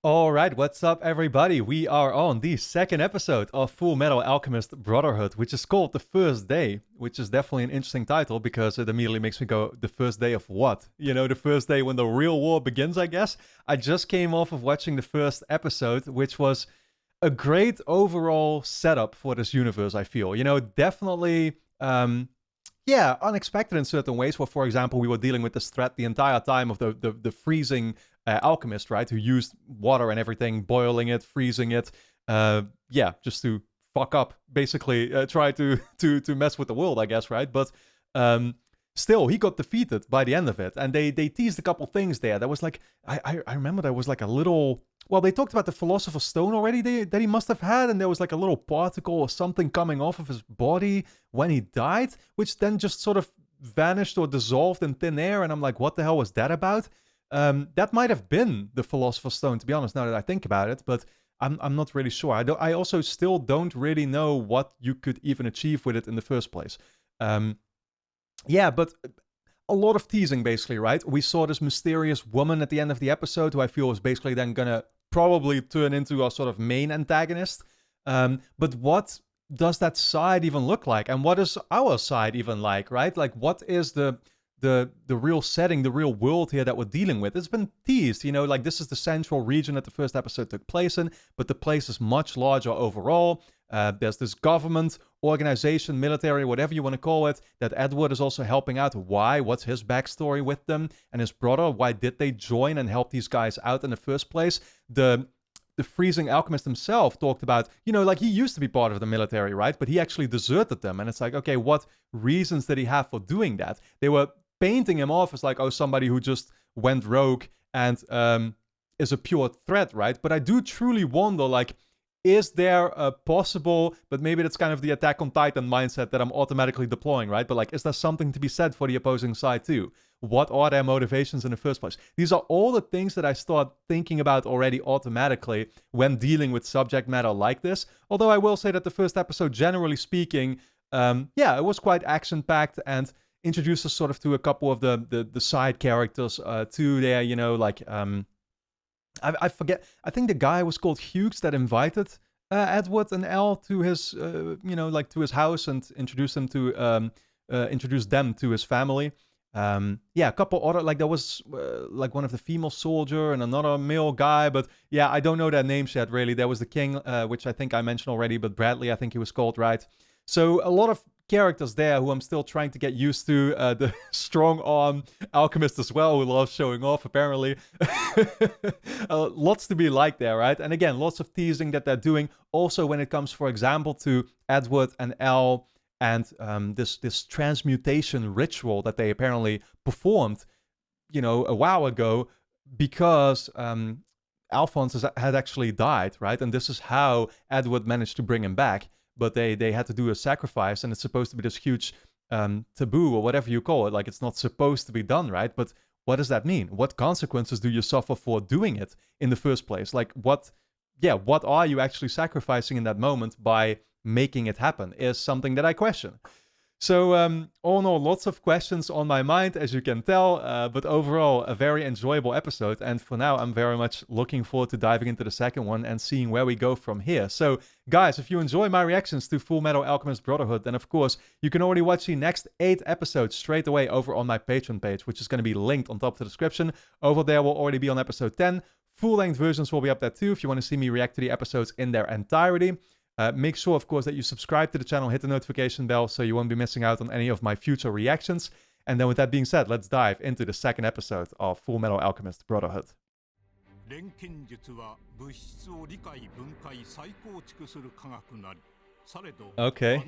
Alright, what's up everybody? We are on the second episode of Fullmetal Alchemist Brotherhood, which is called The First Day, which is definitely an interesting title because it immediately makes me go, the first day of what? You know, the first day when the real war begins, I guess. I just came off of watching the first episode, which was a great overall setup for this universe, I feel. You know, definitely yeah, unexpected in certain ways. Where, for example, we were dealing with this threat the entire time of the freezing alchemist, right? Who used water and everything, boiling it, freezing it. Yeah, just to fuck up, basically, try to mess with the world, I guess, right? But still, he got defeated by the end of it, and they teased a couple things there. That was like, I remember there was like a little. Well, they talked about the Philosopher's Stone already that he must have had, and there was like a little particle or something coming off of his body when he died, which then just sort of vanished or dissolved in thin air, and I'm like, what the hell was that about? That might have been the Philosopher's Stone, to be honest, now that I think about it, but I'm not really sure. I also still don't really know what you could even achieve with it in the first place. Yeah, but a lot of teasing, basically, right? We saw this mysterious woman at the end of the episode who I feel is basically then gonna probably turn into our sort of main antagonist. But what does that side even look like? And what is our side even like, right? Like, what is the real setting, the real world here that we're dealing with? It's been teased, you know, like this is the central region that the first episode took place in, but the place is much larger overall. There's this government, organization, military, whatever you want to call it, that Edward is also helping out. Why? What's his backstory with them? And his brother, why did they join and help these guys out in the first place? The freezing alchemist himself talked about, you know, like he used to be part of the military, right? But he actually deserted them. And it's like, okay, what reasons did he have for doing that? They were painting him off as like, oh, somebody who just went rogue and is a pure threat, right? But I do truly wonder, like, is there a possible, but maybe that's kind of the Attack on Titan mindset that I'm automatically deploying, right? But like, is there something to be said for the opposing side too? What are their motivations in the first place? These are all the things that I start thinking about already automatically when dealing with subject matter like this. Although I will say that the first episode, generally speaking, yeah, it was quite action-packed and introduced us sort of to a couple of the side characters too there, you know, like... I forget. I think the guy was called Hughes that invited Edward and Elle to his, you know, like to his house and introduced them to his family. Yeah, a couple other, like there was like one of the female soldier and another male guy, but yeah, I don't know their names yet really. There was the king, which I think I mentioned already, but Bradley, I think he was called, right? So a lot of characters there who I'm still trying to get used to. The strong arm alchemist as well, who loves showing off apparently. Lots to be liked there, right? And again, lots of teasing that they're doing. Also, when it comes, for example, to Edward and Elle and this transmutation ritual that they apparently performed, you know, a while ago, because Alphonse had actually died, right? And this is how Edward managed to bring him back. But they had to do a sacrifice, and it's supposed to be this huge taboo or whatever you call it. Like, it's not supposed to be done, right? But what does that mean? What consequences do you suffer for doing it in the first place? Like, what are you actually sacrificing in that moment by making it happen is something that I question. So, all in all, lots of questions on my mind, as you can tell, but overall, a very enjoyable episode. And for now, I'm very much looking forward to diving into the second one and seeing where we go from here. So, guys, if you enjoy my reactions to Fullmetal Alchemist Brotherhood, then of course, you can already watch the next 8 episodes straight away over on my Patreon page, which is going to be linked on top of the description. Over there, we'll already be on episode 10. Full-length versions will be up there too, if you want to see me react to the episodes in their entirety. Make sure, of course, that you subscribe to the channel, hit the notification bell so you won't be missing out on any of my future reactions. And then with that being said, let's dive into the second episode of Fullmetal Alchemist Brotherhood. Okay.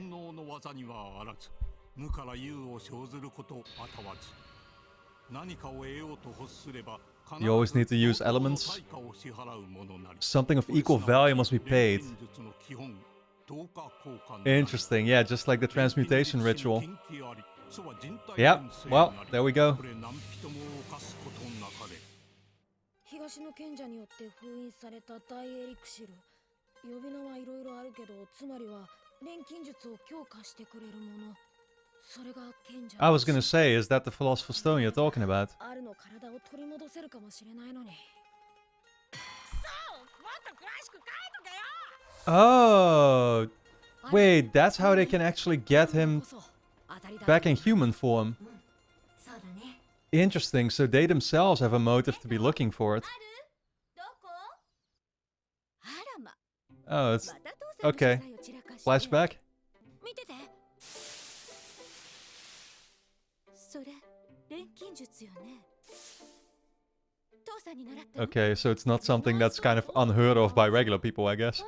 You always need to use elements. Something of equal value must be paid. Interesting, yeah, just like the transmutation ritual. Yeah, well, there we go. I was gonna say, is that the Philosopher's Stone you're talking about? Oh, wait, that's how they can actually get him back in human form. Interesting, so they themselves have a motive to be looking for it. Oh, it's... okay. Flashback? Okay, so it's not something that's kind of unheard of by regular people, I guess.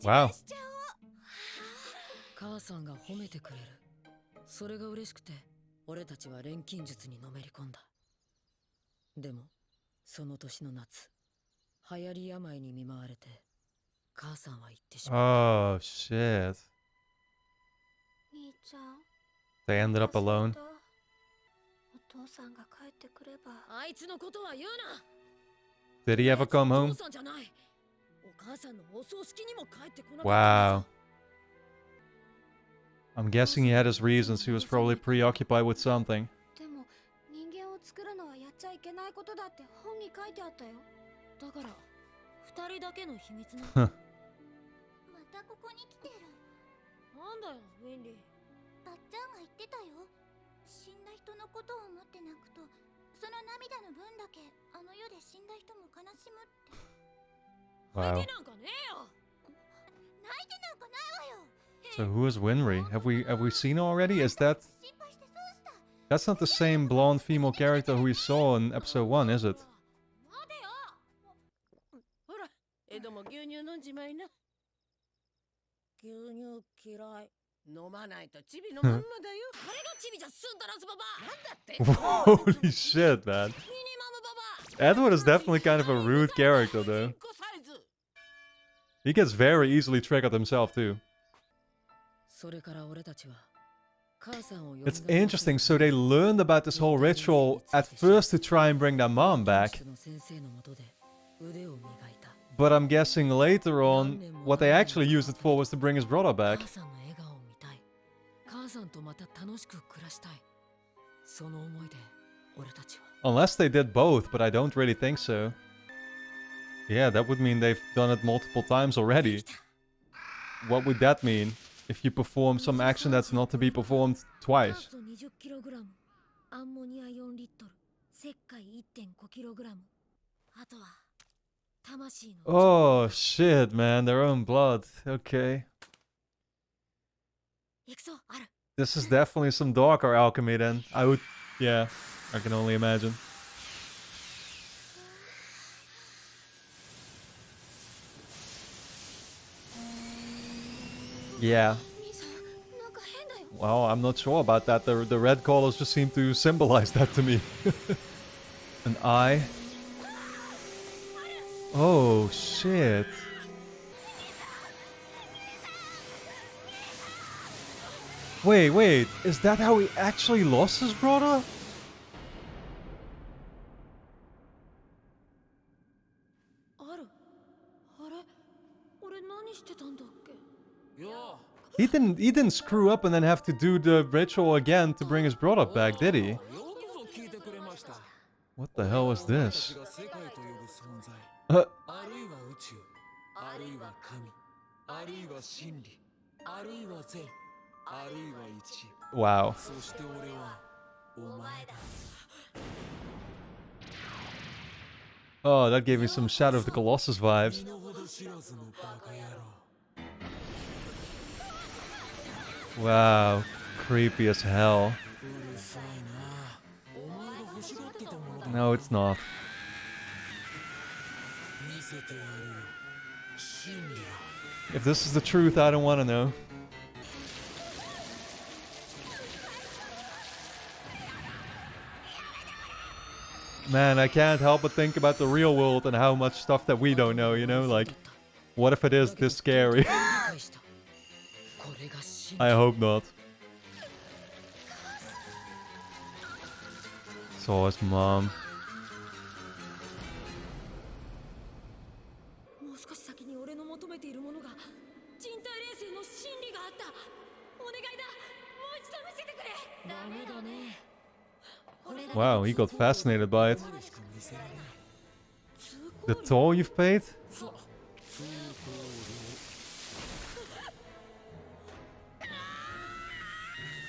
Wow. 母さんが褒めてくれる。それが嬉しくて、俺たちは錬金術にのめり込んだ。でも、その年の夏、流行り病に見舞われて、母さんは言ってしまった。Oh, shit. They ended up alone. お父さんが帰ってくれば。あいつのことは言うな。 Did he ever come home? お父さんじゃない。お母さんのお葬式にも帰ってこなかった。 Wow. I'm guessing he had his reasons. He was probably preoccupied with something. でも人間を作るのはやっちゃいけないことだって本に書いてあったよ。だから二人だけの秘密なの。またここに来てる。なんだよ、ウィンリー。ばっちゃんが言ってたよ。死んだ人のことを思って泣くと、その涙の分だけあの世で死んだ人も悲しむって。Wow. 泣いてなんかねえよ。泣いてなんかないわよ。 So who is Winry? Have we seen her already? Is that... That's not the same blonde female character who we saw in episode 1, is it? ほら、エドも牛乳飲んじまいな。牛乳嫌い。飲まないとチビのまんまだよ。あれがチビじゃ済んだらずババ。なんだって。 Holy shit, man. Edward is definitely kind of a rude character, though. He gets very easily triggered himself, too. It's interesting, so they learned about this whole ritual at first to try and bring their mom back. But I'm guessing later on, what they actually used it for was to bring his brother back. Unless they did both, but I don't really think so. Yeah, that would mean they've done it multiple times already. What would that mean? If you perform some action that's not to be performed twice. Oh shit, man, their own blood. Okay. This is definitely some darker alchemy then. I would... yeah, I can only imagine. Yeah. Well, I'm not sure about that. The red colors just seem to symbolize that to me. An eye. Oh, shit. Wait. Is that how he actually lost his brother? He didn't screw up and then have to do the ritual again to bring his brother back, did he? What the hell is this? Wow. Oh, that gave me some Shadow of the Colossus vibes. Wow, creepy as hell. No, it's not. If this is the truth, I don't want to know. Man, I can't help but think about the real world and how much stuff that we don't know, you know? Like, what if it is this scary? I hope not. Saw his mom. Wow, he got fascinated by it. The toll you've paid?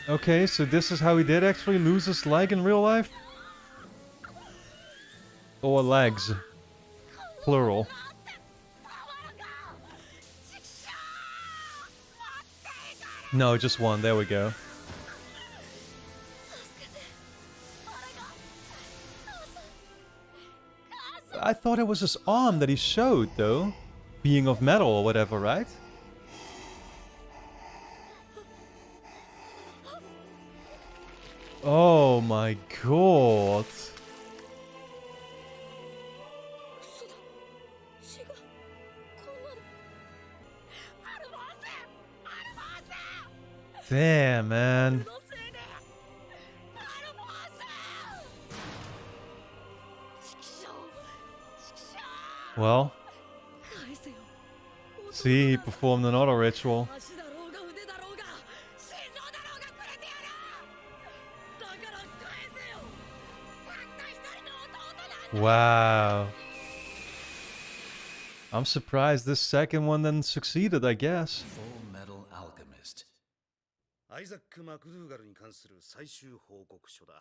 Okay, so this is how he did actually lose his leg in real life? Or legs. Plural. No, just one. There we go. I thought it was his arm that he showed, though. Being of metal or whatever, right? Oh my god. Damn, man. Well. See, he performed another ritual. Wow. I'm surprised this second one then succeeded, I guess. Fullmetal Alchemist. アイザック・マクドゥーガルに関する最終報告書だ。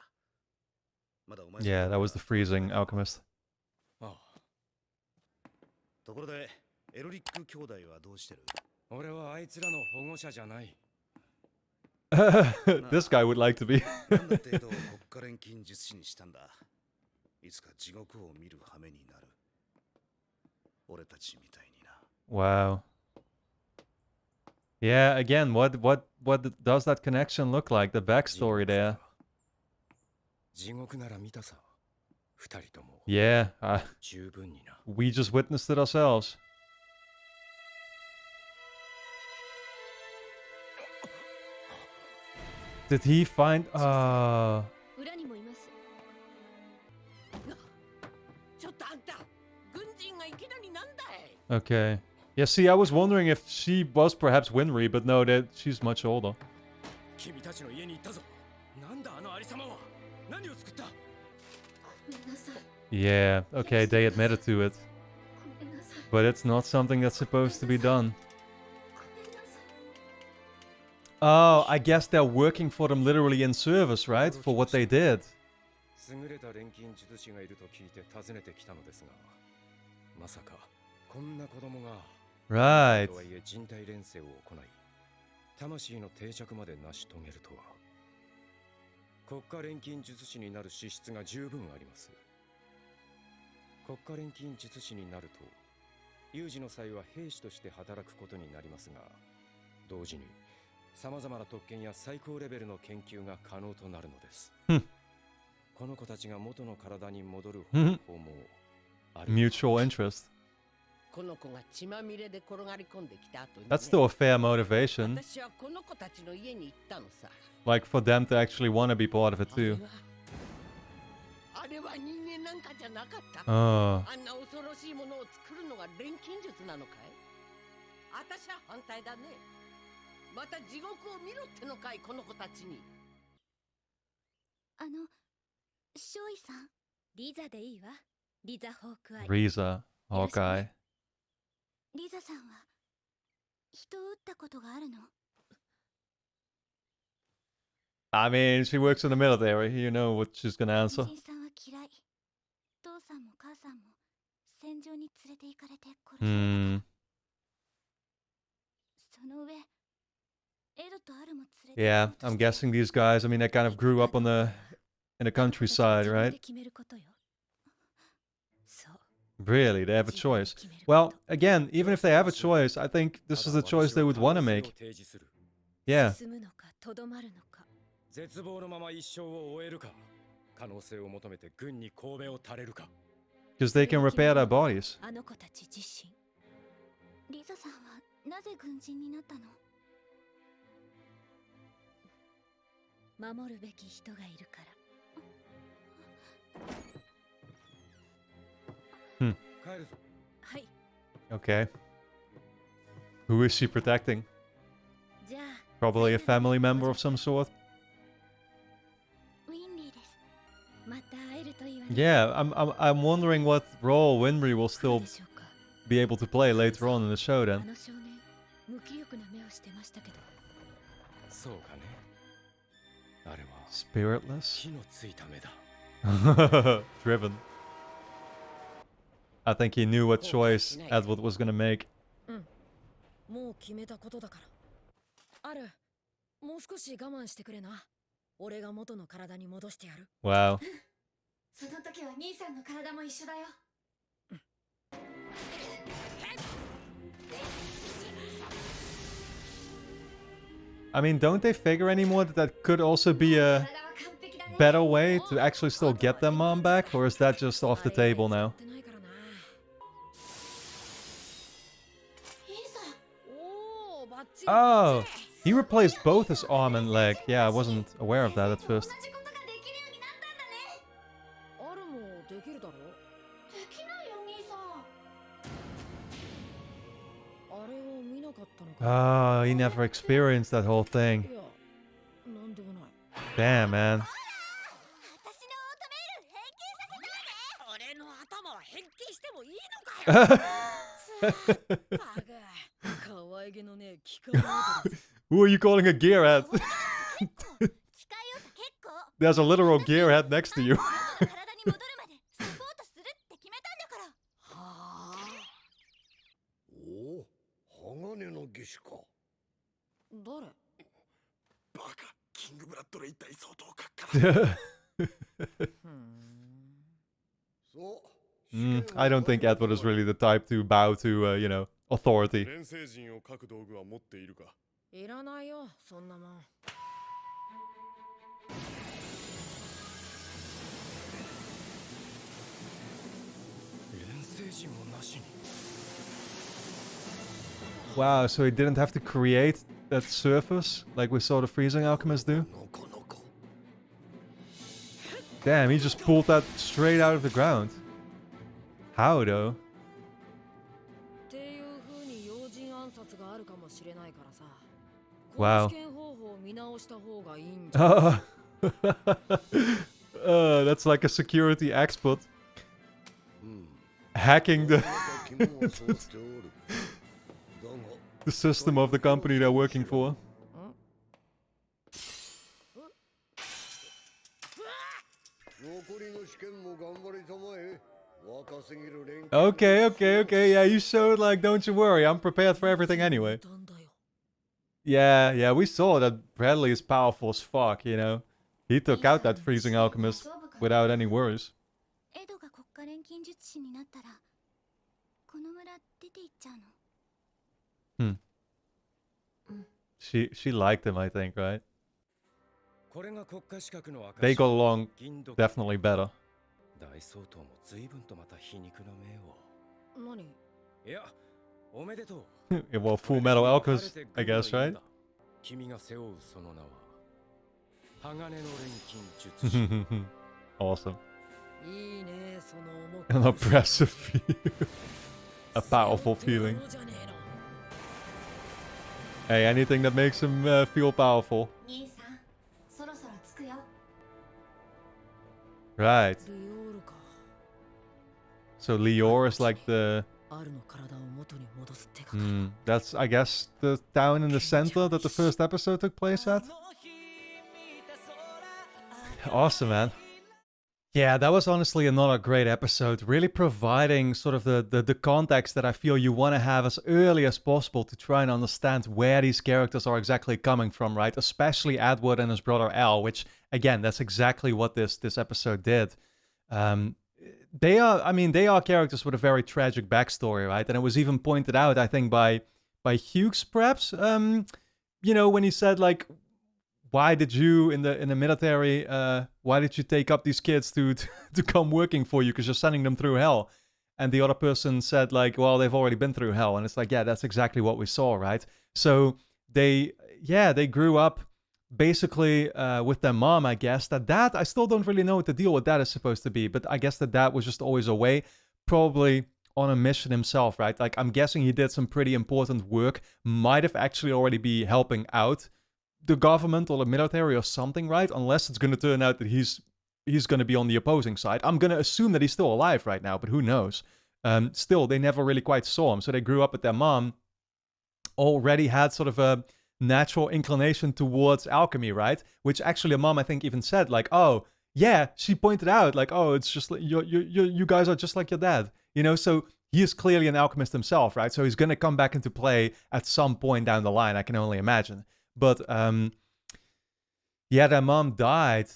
まだお前 Yeah, that was the freezing alchemist. ところで、エロリック兄弟はどうしてる？俺はあいつらの保護者じゃない。This guy would like to be. なんだって国家錬金術師にしたんだ。いつか地獄を見る羽目になる。俺たちみたいにな。Wow. Yeah, again, what does that connection look like? The backstory there. 地獄なら見たさ。二人とも Yeah, 十分にな。we just witnessed it ourselves. Did he find... 裏にもいます。ちょっとあんた、軍人がいきなりなんだい。 Okay. Yeah, see, I was wondering if she was perhaps Winry, but no, that she's much older. 君たちの家に行ったぞ。なんだあのありさまは。何を作った？ Yeah, okay, they admitted to it. But it's not something that's supposed to be done. Oh, I guess they're working for them literally in service, right? For what they did. 優れた錬金術師がいると聞いて訪ねてきたのですが、まさかこんな子供が Right. とはいえ人体錬成を行い、魂の定着まで成し遂げるとは。国家錬金術師になる資質が十分あります。国家錬金術師になると、有事の際は兵士として働くことになりますが、同時に様々な特権や最高レベルの研究が可能となるのです。この子たちが元の体に戻る方法もある。Mutual interest. この子が血まみれで転がり込んできた後にね、 That's still a fair motivation. 私はこの子たちの家に行ったのさ。 Like for them to actually want to be part of it too. あれは人間なんかじゃなかった。 Oh. あんな恐ろしいものを作るのが錬金術なのかい？私は反対だね。また地獄を見ろってのかい、この子たちに。少尉さん。リザでいいわ。リザ・ホークアイ。 Riza, Hawkeye. リザさんは人を撃ったことがあるの？ I mean, she works in the military. You know what she's gonna answer. 軍人さんは嫌い。父さんも母さんも戦場に連れて行かれて殺された。Hmm. その上、エドとアルも連れて Yeah, I'm guessing these guys, I mean, they kind of grew up in the countryside, right? 決めることよ。そう。 Really, they have a choice. Well, again, even if they have a choice, I think this is the choice they would want to make. Yeah. 進むのか、とどまるのか。絶望のまま一生を終えるか、可能性を求めて軍に神戸を垂れるか。 Because they can repair their bodies. あの子たち自身。リザさんはなぜ軍人になったの？守るべき人がいるから。帰るぞ。はい。 Okay. Who is she protecting? じゃあ。 Probably a family member of some sort. ウィンリーです。待っると言われ Yeah, I'm wondering what role Winry will る still でしょうか be able to play later on in the show あ then. の少年無気力な目をしてましたけどそうかね。あれは Spiritless? 火のついた目だ。 Driven. I think he knew what choice Edward was gonna make. もう決めたことだからあるもう少し我慢してくれな俺が元の体に戻してやる Wow. その時は兄さんの体も一緒だよ I mean, don't they figure anymore that that could also be a 体は完璧だね better way to actually still get their mom back? Or is that just off the table now? 使ってないからな兄さん おーバッチリ Oh, he replaced both his arm and leg. Yeah, I wasn't aware of that at 同 first. じことができるようになったんだねあるもできるだろできないよ兄さんあれを見なかったのか Oh, he never experienced that whole thing. いやなんでもない Damn, man. 私のオートメール返金させて俺の頭は変形してもいいのかよバカ可愛げのねえ機械モードです Who are you calling a gearhead? 機械音結構 There's a literal gearhead next to you. 元の体に戻るまでサポートするって決めたんだからはあおお、鋼の義手か。誰バカ、キングブラッドレイ大相当閣下だ。そう。 I don't think Edward is really the type to bow to, authority. 連星人を書く道具は持っているか。いらないよそんなもん 連星人もなしに。 Wow, so he didn't have to create that surface like we saw the freezing alchemist do? のこのこ。 Damn, he just pulled that straight out of the ground. How though? っていう風に要人暗殺があるかもしれないからさ Wow. この試験方法を見直した方がいいんじゃ That's like a security expert うん。 hacking the, 君もそうしておる。だが、 the system of the company they're working for. 残りの試験も頑張りたまえ。若すぎる連 Okay, okay, okay. Yeah, you showed like, don't you worry, I'm prepared for everything anyway. たんだよ Yeah, yeah, we saw that Bradley is powerful as fuck, you know. He took out that freezing alchemist without any worries. エドが国家錬金術師になったらこの村出て行っちゃうの She liked him, I think, right? これが国家資格の証。 They got along 銀毒 definitely better. 大総統も随分とまた皮肉な目を。何いや、おめでとう。 Yeah, well, Full Metal Alchemist, I guess, right? 君が背負うその名は鋼の錬金術師。 Awesome. いいねその An 重く oppressive feel. A powerful feeling. そうじゃねえの Hey, anything that makes him feel powerful. 兄さんそろそろ着くよ Right. リオールか So Lior is like the... あるの体を元に戻す手がかり That's, I guess, the town in the center that the first episode took place at. Awesome, man. Yeah, that was honestly another great episode, really providing sort of the context that I feel you want to have as early as possible to try and understand where these characters are exactly coming from, right? Especially Edward and his brother Al, which, again, that's exactly what this episode did. They are characters with a very tragic backstory, right? And it was even pointed out, I think, by Hughes, perhaps, when he said, like, why did you in the military why did you take up these kids to come working for you because you're sending them through hell? And the other person said, like, well, they've already been through hell. And it's like, yeah, that's exactly what we saw, right? So they grew up basically with their mom, I guess. That I still don't really know what the deal with that is supposed to be, but I guess that was just always away, probably on a mission himself, right? Like, I'm guessing he did some pretty important work, might have actually already be helping out the government or the military or something, right? Unless it's going to turn out that he's he's going to be on the opposing side. I'm going to assume that he's still alive right now, but who knows? Still, they never really quite saw him. So they grew up with their mom, already had sort of a natural inclination towards alchemy, right? Which actually a mom, I think, even said, like, oh, yeah, she pointed out, like, oh, it's just like, you guys are just like your dad, you know? So he is clearly an alchemist himself, right? So he's going to come back into play at some point down the line, I can only imagine. But, yeah, their mom died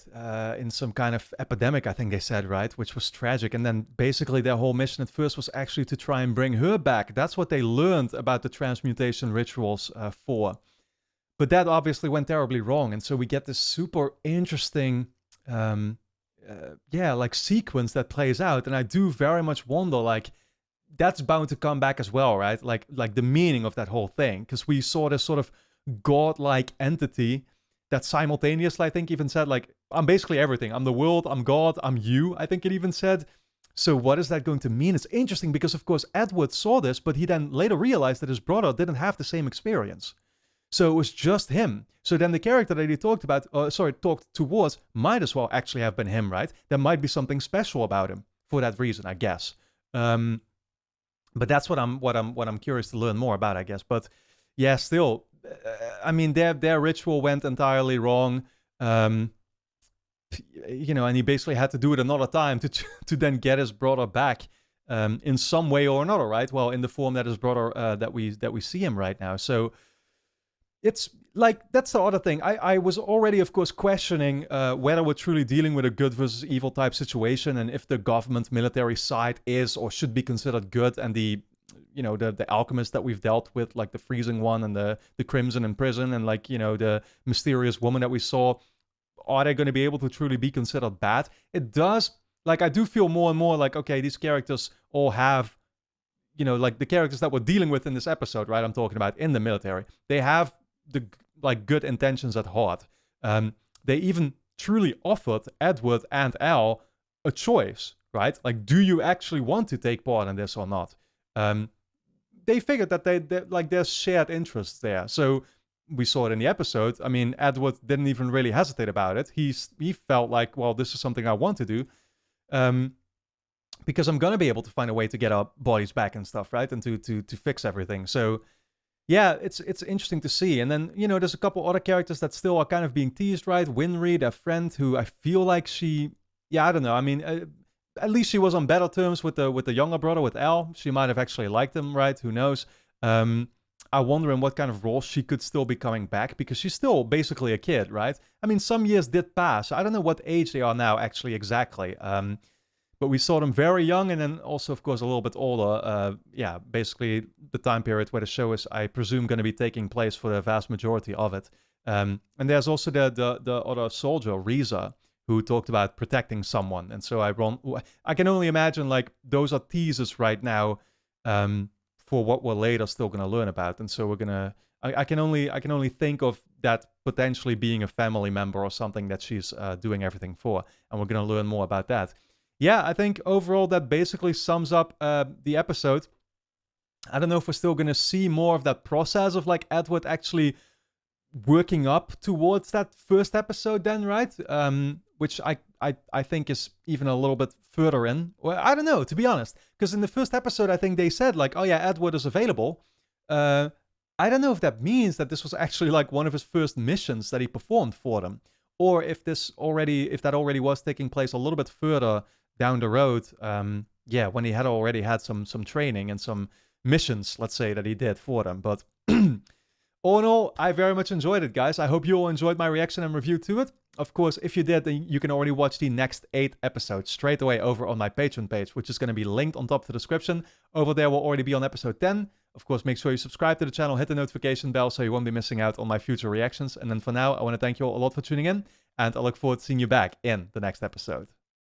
in some kind of epidemic, I think they said, right? Which was tragic. And then basically their whole mission at first was actually to try and bring her back. That's what they learned about the transmutation rituals for. But that obviously went terribly wrong. And so we get this super interesting, like sequence that plays out. And I do very much wonder, like, that's bound to come back as well, right? Like the meaning of that whole thing. Because we saw this sort of godlike entity that simultaneously, I think, even said, like, I'm basically everything. I'm the world, I'm God, I'm you, I think it even said. So what is that going to mean? It's interesting because, of course, Edward saw this, but he then later realized that his brother didn't have the same experience. So it was just him. So then the character that he talked towards might as well actually have been him, right? There might be something special about him for that reason, I guess. But that's what I'm curious to learn more about, I guess. But yeah, still, I mean, their ritual went entirely wrong. And he basically had to do it another time to then get his brother back in some way or another, right? Well, in the form that his brother that we see him right now. So it's like, that's the other thing. I was already, of course, questioning whether we're truly dealing with a good versus evil type situation, and if the government military side is or should be considered good, and the alchemist that we've dealt with, like the freezing one and the crimson in prison, and like, the mysterious woman that we saw, are they going to be able to truly be considered bad? It does, like, I do feel more and more like, okay, these characters all have, like the characters that we're dealing with in this episode, right? I'm talking about in the military. They have the like good intentions at heart. They even truly offered Edward and Al a choice, right? Like, do you actually want to take part in this or not? They figured that they like there's shared interests there. So we saw it in the episode. I mean, Edward didn't even really hesitate about it. He felt like, well, this is something I want to do, because I'm gonna be able to find a way to get our bodies back and stuff, right? And to fix everything. So yeah, it's interesting to see. And then, there's a couple other characters that still are kind of being teased, right? Winry, their friend, who I feel like I don't know. I mean, at least she was on better terms with the younger brother, with Al. She might have actually liked him, right? Who knows? I wonder in what kind of role she could still be coming back, because she's still basically a kid, right? I mean, some years did pass. I don't know what age they are now, actually, exactly. But we saw them very young, and then also, of course, a little bit older. Basically the time period where the show is, I presume, going to be taking place for the vast majority of it. And there's also the other soldier, Riza, who talked about protecting someone. And so I can only imagine, like, those are teasers right now for what we're later still going to learn about. And so I can only think of that potentially being a family member or something that she's doing everything for. And we're going to learn more about that. Yeah, I think overall that basically sums up the episode. I don't know if we're still going to see more of that process of, like, Edward actually working up towards that first episode then, right? Which I think is even a little bit further in. Well, I don't know, to be honest. Because in the first episode, I think they said, like, oh yeah, Edward is available. I don't know if that means that this was actually, like, one of his first missions that he performed for them. Or if that already was taking place a little bit further down the road, when he had already had some training and some missions, let's say, that he did for them. But all in all, I very much enjoyed it, guys. I hope you all enjoyed my reaction and review to it. Of course, if you did, then you can already watch the next 8 episodes straight away over on my Patreon page, which is going to be linked on top of the description. Over there, we'll already be on episode 10. Of course, make sure you subscribe to the channel, hit the notification bell so you won't be missing out on my future reactions. And then for now, I want to thank you all a lot for tuning in, and I look forward to seeing you back in the next episode.